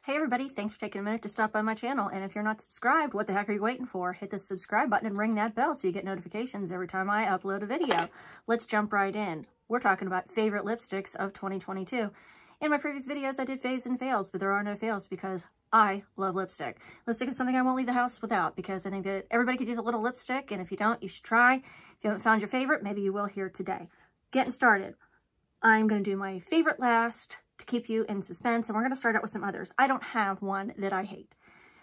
Hey everybody, thanks for taking a minute to stop by my channel. And if you're not subscribed, what the heck are you waiting for? Hit the subscribe button and ring that bell so you get notifications every time I upload a video. Let's jump right in. We're talking about favorite lipsticks of 2022. In my previous videos, I did faves and fails, but there are no fails because I love lipstick. Lipstick is something I won't leave the house without because I think that everybody could use a little lipstick, and if you don't, you should try. If you haven't found your favorite, maybe you will here today. Getting started. I'm going to do my favorite last to keep you in suspense, and we're going to start out with some others. I don't have one that I hate.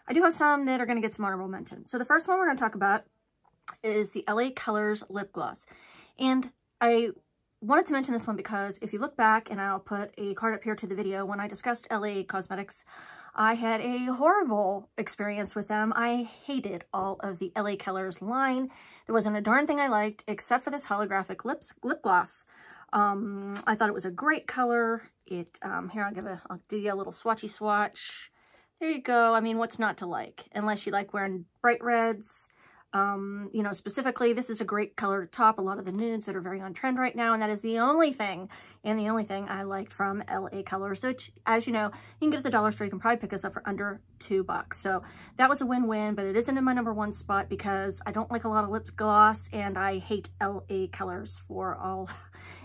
I do have some that are going to get some honorable mention. So the first one we're going to talk about is the LA Colors Lip Gloss. And I wanted to mention this one because if you look back, and I'll put a card up here to the video, when I discussed LA Cosmetics, I had a horrible experience with them. I hated all of the LA Colors line. There wasn't a darn thing I liked except for this holographic lip gloss. I thought it was a great color. Here, I'll do you a little swatchy swatch. There you go. I mean, what's not to like? Unless you like wearing bright reds. You know, specifically, this is a great color to top a lot of the nudes that are very on trend right now. And that is the only thing, I liked from LA Colors, which, as you know, you can get at the dollar store. You can probably pick this up for under $2. So that was a win-win, but it isn't in my #1 spot because I don't like a lot of lip gloss and I hate LA Colors for all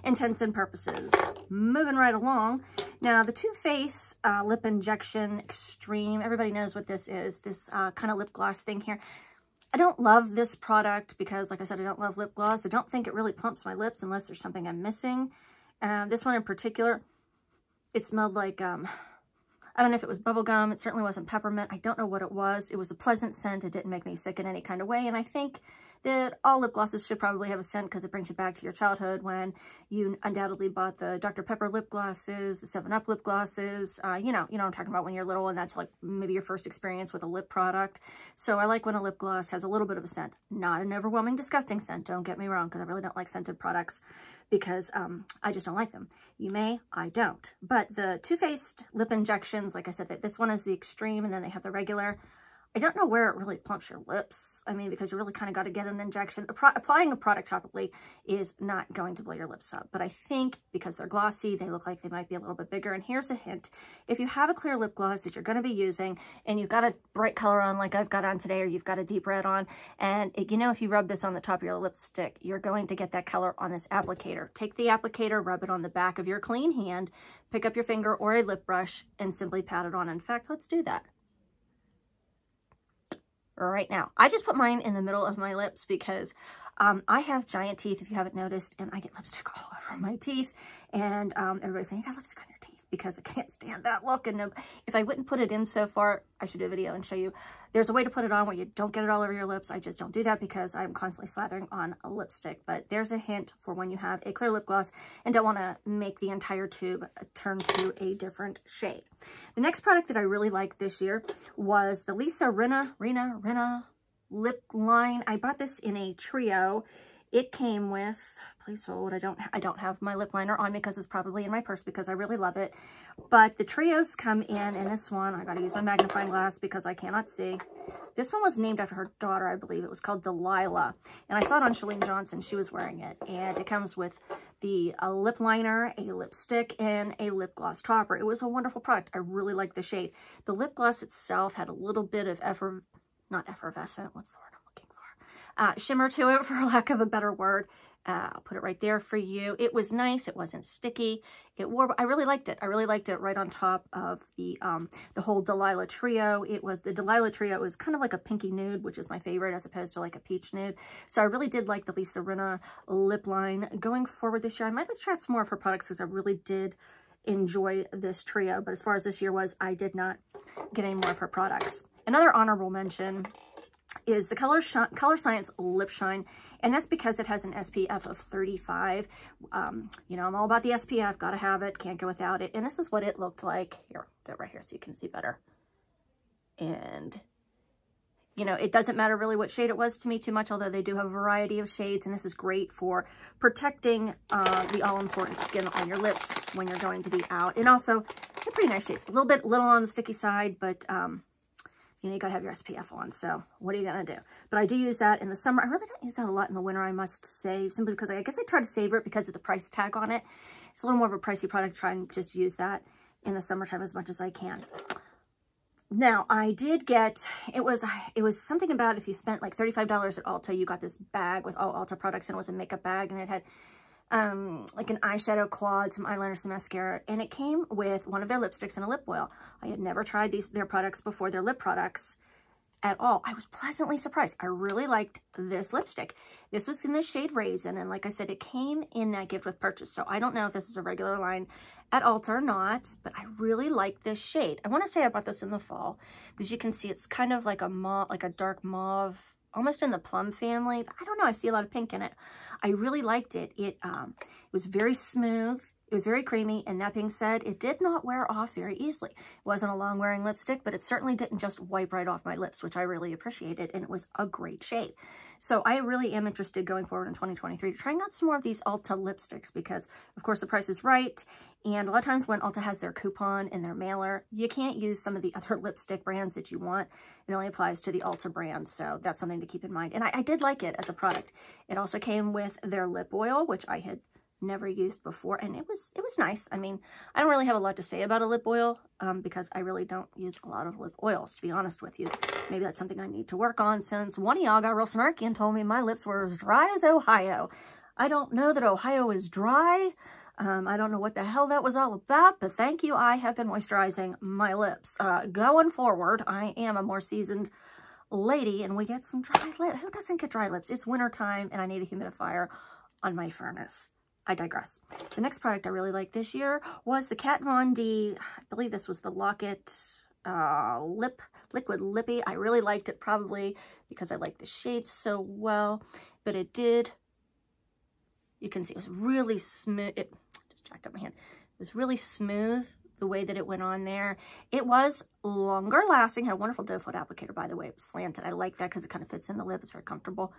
intents and purposes. Moving right along. Now, the Too Faced Lip Injection Extreme. Everybody knows what this is, this kind of lip gloss thing here. I don't love this product because, like I said, I don't love lip gloss. I don't think it really plumps my lips unless there's something I'm missing. This one in particular, it smelled like, I don't know if it was bubble gum. It certainly wasn't peppermint. I don't know what it was. It was a pleasant scent. It didn't make me sick in any kind of way. And I think that all lip glosses should probably have a scent because it brings you back to your childhood when you undoubtedly bought the Dr. Pepper lip glosses, the 7-Up lip glosses. You know what I'm talking about when you're little, and that's like maybe your first experience with a lip product. So I like when a lip gloss has a little bit of a scent. Not an overwhelming, disgusting scent, don't get me wrong, because I really don't like scented products because I just don't like them. You may, I don't. But the Too Faced Lip Injections, like I said, this one is the extreme, and then they have the regular. I don't know where it really plumps your lips. I mean, because you really kind of got to get an injection. Applying a product topically is not going to blow your lips up. But I think because they're glossy, they look like they might be a little bit bigger. And here's a hint. If you have a clear lip gloss that you're going to be using and you've got a bright color on like I've got on today, or you've got a deep red on, and if you rub this on the top of your lipstick, you're going to get that color on this applicator. Take the applicator, rub it on the back of your clean hand, pick up your finger or a lip brush, and simply pat it on. In fact, let's do that right now. I just put mine in the middle of my lips because I have giant teeth, if you haven't noticed, and I get lipstick all over my teeth. And everybody's saying, you got lipstick on your teeth, because I can't stand that look. And if I wouldn't put it in so far, I should do a video and show you. There's a way to put it on where you don't get it all over your lips. I just don't do that because I'm constantly slathering on a lipstick. But there's a hint for when you have a clear lip gloss and don't want to make the entire tube turn to a different shade. The next product that I really liked this year was the Lisa Rinna lip line. I bought this in a trio. It came with, please hold, I don't have my lip liner on me because it's probably in my purse because I really love it. But the trios come in this one, I gotta use my magnifying glass because I cannot see. This one was named after her daughter, I believe. It was called Delilah. And I saw it on Chalene Johnson. She was wearing it. And it comes with the lip liner, a lipstick, and a lip gloss topper. It was a wonderful product. I really like the shade. The lip gloss itself had a little bit of not effervescent, what's the word I'm looking for? Shimmer to it, for lack of a better word. I'll put it right there for you. It was nice. It wasn't sticky. It wore. I really liked it. I really liked it right on top of the whole Delilah trio. The Delilah trio was kind of like a pinky nude, which is my favorite, as opposed to like a peach nude. So I really did like the Lisa Rinna lip line. Going forward this year, I might have tried some more of her products because I really did enjoy this trio. But as far as this year was, I did not get any more of her products. Another honorable mention is the Color Science Lip Shine, and that's because it has an SPF of 35. You know, I'm all about the SPF, gotta have it, can't go without it. And this is what it looked like. Here, do it right here so you can see better. And, you know, it doesn't matter really what shade it was to me too much, although they do have a variety of shades, and this is great for protecting the all-important skin on your lips when you're going to be out. And also, they're pretty nice shades. A little on the sticky side, but you know, you gotta have your SPF on, so what are you gonna do? But I do use that in the summer. I really don't use that a lot in the winter, I must say, simply because I guess I try to savor it because of the price tag on it. It's a little more of a pricey product. Try and just use that in the summertime as much as I can. Now, I did get, it was something about if you spent like $35 at Ulta, you got this bag with all Ulta products, and it was a makeup bag, and it had like an eyeshadow quad, some eyeliner, some mascara, and it came with one of their lipsticks and a lip oil. I had never tried their products before, their lip products at all. I was pleasantly surprised. I really liked this lipstick. This was in the shade Raisin, and like I said, it came in that gift with purchase, so I don't know if this is a regular line at Ulta or not, but I really like this shade. I want to say I bought this in the fall, because you can see it's kind of like a mauve, like a dark mauve, almost in the plum family, but I don't know, I see a lot of pink in it. I really liked it. It was very smooth. It was very creamy, and that being said, it did not wear off very easily. It wasn't a long-wearing lipstick, but it certainly didn't just wipe right off my lips, which I really appreciated, and it was a great shade. So I really am interested going forward in 2023 to trying out some more of these Ulta lipsticks because, of course, the price is right, and a lot of times when Ulta has their coupon in their mailer, you can't use some of the other lipstick brands that you want. It only applies to the Ulta brand, so that's something to keep in mind. And I did like it as a product. It also came with their lip oil, which I had never used before, and it was nice. I mean, I don't really have a lot to say about a lip oil because I really don't use a lot of lip oils, to be honest with you. Maybe that's something I need to work on, since one of y'all got real snarky and told me my lips were as dry as Ohio. I don't know that Ohio is dry. I don't know what the hell that was all about, but thank you. I have been moisturizing my lips. Going forward, I am a more seasoned lady, and we get some dry lips. Who doesn't get dry lips? It's winter time, and I need a humidifier on my furnace. I digress. The next product I really liked this year was the Kat Von D, I believe this was the Lock-It Liquid Lippy. I really liked it, probably because I like the shade so well, but it did, you can see it was really smooth. It just jacked up my hand. It was really smooth the way that it went on there. It was longer lasting, had a wonderful doe foot applicator, by the way. It was slanted. I like that because it kind of fits in the lip. It's very comfortable.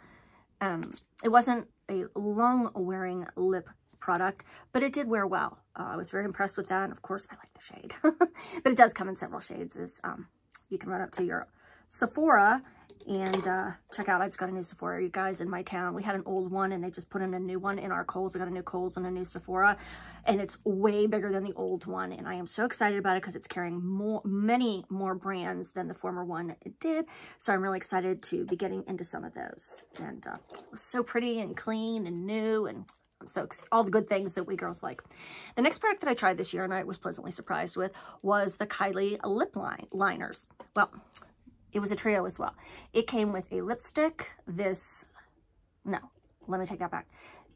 It wasn't a long wearing lip product, but it did wear well. I was very impressed with that. And of course I like the shade, but it does come in several shades. You can run up to your Sephora and check out. I just got a new Sephora, you guys, in my town. We had an old one and they just put in a new one in our Kohl's. I got a new Kohl's and a new Sephora, and it's way bigger than the old one, and I am so excited about it because it's carrying many more brands than the former one it did. So I'm really excited to be getting into some of those, and it was so pretty and clean and new, and so all the good things that we girls like. The next product that I tried this year and I was pleasantly surprised with was the Kylie lip liners. Well, it was a trio as well. It came with a lipstick. No, let me take that back.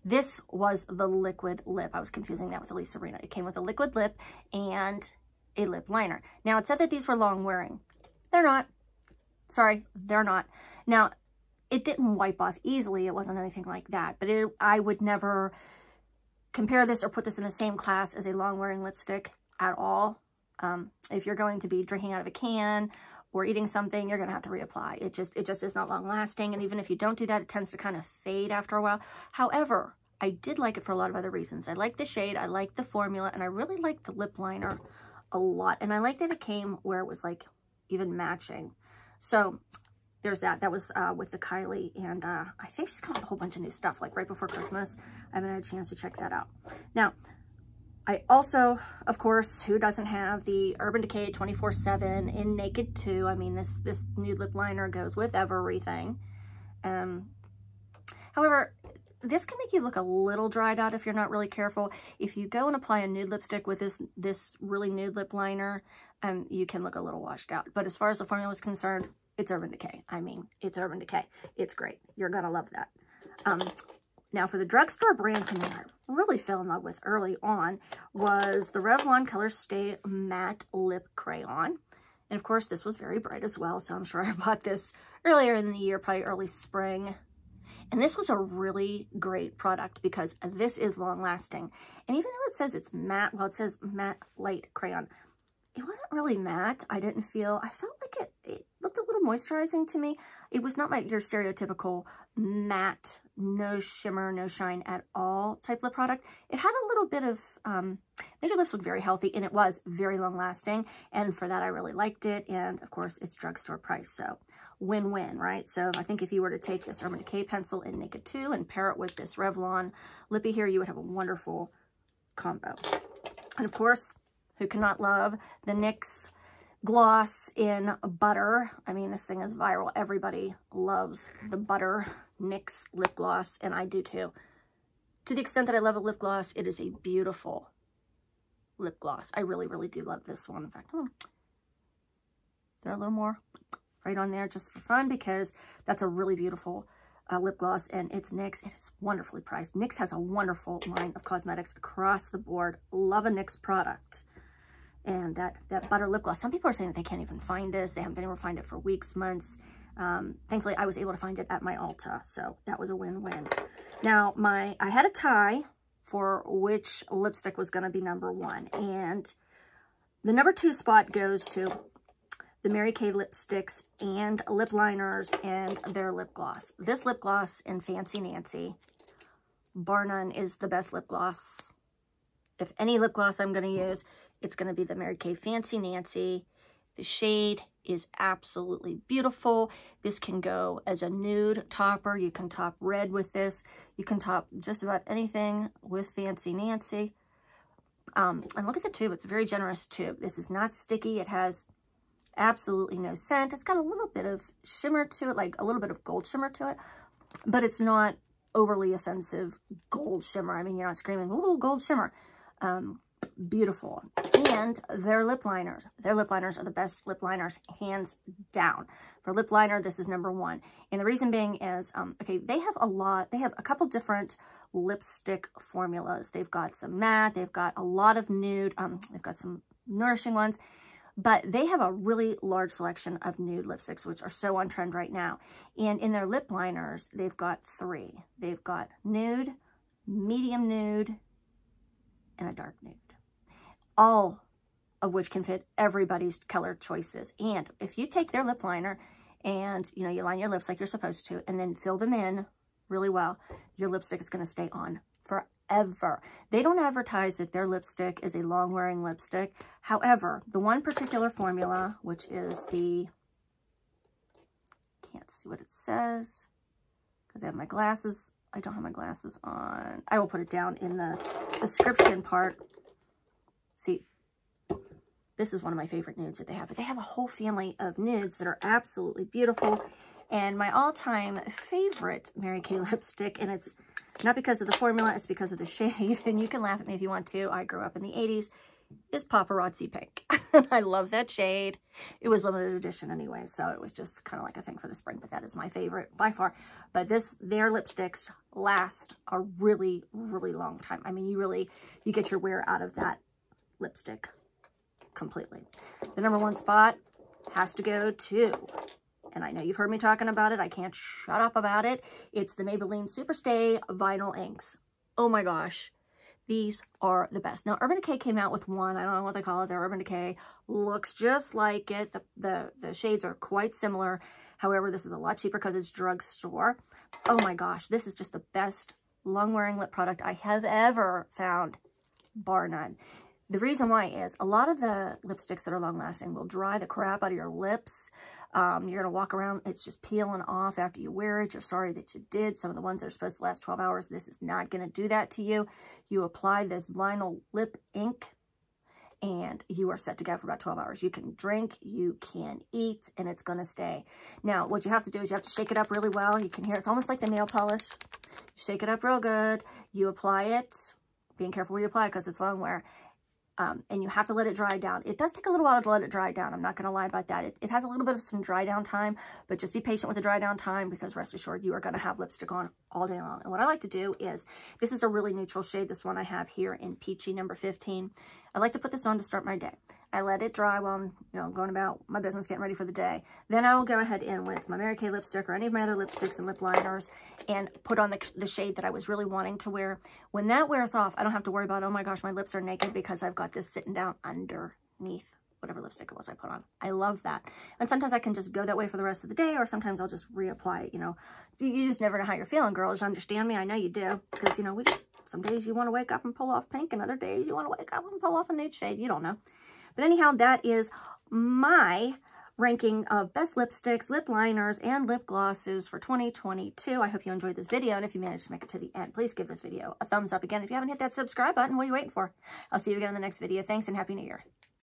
This was the liquid lip. I was confusing that with Elise Serena. It came with a liquid lip and a lip liner. Now, it said that these were long wearing. They're not. Sorry, they're not. Now, it didn't wipe off easily. It wasn't anything like that. But I would never compare this or put this in the same class as a long wearing lipstick at all. If you're going to be drinking out of a can or eating something, you're going to have to reapply. It just is not long lasting. And even if you don't do that, it tends to kind of fade after a while. However, I did like it for a lot of other reasons. I like the shade, I like the formula, and I really like the lip liner a lot. And I like that it came where it was like even matching. So there's that. That was with the Kylie, and I think she's got a whole bunch of new stuff, like right before Christmas. I haven't had a chance to check that out. Now, I also, of course, who doesn't have the Urban Decay 24/7 in Naked 2? I mean, this nude lip liner goes with everything. However, this can make you look a little dried out if you're not really careful. If you go and apply a nude lipstick with this really nude lip liner, you can look a little washed out. But as far as the formula is concerned, it's Urban Decay. I mean, it's Urban Decay. It's great. You're gonna love that. Now, for the drugstore brand, something I really fell in love with early on was the Revlon Color Stay Matte Lip Crayon. And of course, this was very bright as well, so I'm sure I bought this earlier in the year, probably early spring. And this was a really great product because this is long lasting. And even though it says it's matte, well, it says matte light crayon, it wasn't really matte. I felt like it looked a little moisturizing to me. It was not your stereotypical matte, no shimmer, no shine at all type lip product. It had a little bit of, made your lips look very healthy, and it was very long lasting. And for that, I really liked it. And of course, it's drugstore price, so win-win, right? So I think if you were to take this Urban Decay pencil in Naked 2 and pair it with this Revlon lippy here, you would have a wonderful combo. And of course, who cannot love the NYX gloss in butter. I mean, this thing is viral. Everybody loves the butter NYX lip gloss, and I do too. To the extent that I love a lip gloss, it is a beautiful lip gloss. I really, really do love this one. In fact, they're a little more right on there just for fun, because that's a really beautiful lip gloss, and it's NYX. It is wonderfully priced. NYX has a wonderful line of cosmetics across the board. Love a NYX product. And that butter lip gloss, some people are saying that they can't even find this. They haven't been able to find it for weeks, months. Thankfully, I was able to find it at my Ulta, so that was a win-win. Now, I had a tie for which lipstick was going to be #1, and the #2 spot goes to the Mary Kay lipsticks and lip liners and their lip gloss. This lip gloss in Fancy Nancy, bar none, is the best lip gloss. If any lip gloss I'm going to use, it's going to be the Mary Kay Fancy Nancy. The shade is absolutely beautiful. This can go as a nude topper. You can top red with this. You can top just about anything with Fancy Nancy. And look at the tube. It's a very generous tube. This is not sticky. It has absolutely no scent. It's got a little bit of shimmer to it, like a little bit of gold shimmer to it, but it's not overly offensive gold shimmer. I mean, you're not screaming, ooh, gold shimmer. Beautiful. And their lip liners. Their lip liners are the best lip liners, hands down. For lip liner, this is #1. And the reason being is, okay, they have a couple different lipstick formulas. They've got some matte, they've got a lot of nude, they've got some nourishing ones, but they have a really large selection of nude lipsticks, which are so on trend right now. And in their lip liners, they've got 3. They've got nude, medium nude, and a dark nude. All of which can fit everybody's color choices. And if you take their lip liner and, you know, you line your lips like you're supposed to, and then fill them in really well, your lipstick is going to stay on forever. They don't advertise that their lipstick is a long-wearing lipstick. However, the one particular formula, which is the, can't see what it says because I have my glasses. I don't have my glasses on. I will put it down in the description part. See, this is one of my favorite nudes that they have, but they have a whole family of nudes that are absolutely beautiful. And my all-time favorite Mary Kay lipstick, and it's not because of the formula, it's because of the shade, and you can laugh at me if you want to. I grew up in the 80s, is Paparazzi Pink. I love that shade. It was limited edition anyway, so it was just kind of like a thing for the spring, but that is my favorite by far. But their lipsticks last a really, really long time. I mean, you get your wear out of that lipstick completely. The #1 spot has to go to, and I know you've heard me talking about it, I can't shut up about it, it's the Maybelline Superstay Vinyl Inks. Oh my gosh, these are the best. Now, Urban Decay came out with one, I don't know what they call it, their Urban Decay looks just like it. The shades are quite similar. However, this is a lot cheaper because it's drugstore. Oh my gosh, this is just the best long-wearing lip product I have ever found, bar none. The reason why is a lot of the lipsticks that are long-lasting will dry the crap out of your lips. You're going to walk around, it's just peeling off after you wear it. You're sorry that you did. Some of the ones that are supposed to last 12 hours, this is not going to do that to you. You apply this vinyl lip ink, and you are set to go for about 12 hours. You can drink, you can eat, and it's going to stay. Now, what you have to do is you have to shake it up really well. You can hear it's almost like the nail polish. Shake it up real good. You apply it, being careful where you apply it because it's long wear. And you have to let it dry down. It does take a little while to let it dry down. I'm not going to lie about that. It has a little bit of some dry down time, but just be patient with the dry down time because rest assured you are going to have lipstick on all day long. And what I like to do is, this is a really neutral shade, this one I have here in Peachy number 15. I like to put this on to start my day. I let it dry while I'm, going about my business, getting ready for the day. Then I will go ahead in with my Mary Kay lipstick or any of my other lipsticks and lip liners and put on the shade that I was really wanting to wear. When that wears off, I don't have to worry about, oh my gosh, my lips are naked because I've got this sitting down underneath whatever lipstick it was I put on. I love that. And sometimes I can just go that way for the rest of the day, or sometimes I'll just reapply it, You just never know how you're feeling, girls. Understand me? I know you do. Because, some days you want to wake up and pull off pink, and other days you want to wake up and pull off a nude shade. You don't know. But anyhow, that is my ranking of best lipsticks, lip liners, and lip glosses for 2022. I hope you enjoyed this video, and if you managed to make it to the end, please give this video a thumbs up. Again, if you haven't hit that subscribe button, what are you waiting for? I'll see you again in the next video. Thanks, and Happy New Year.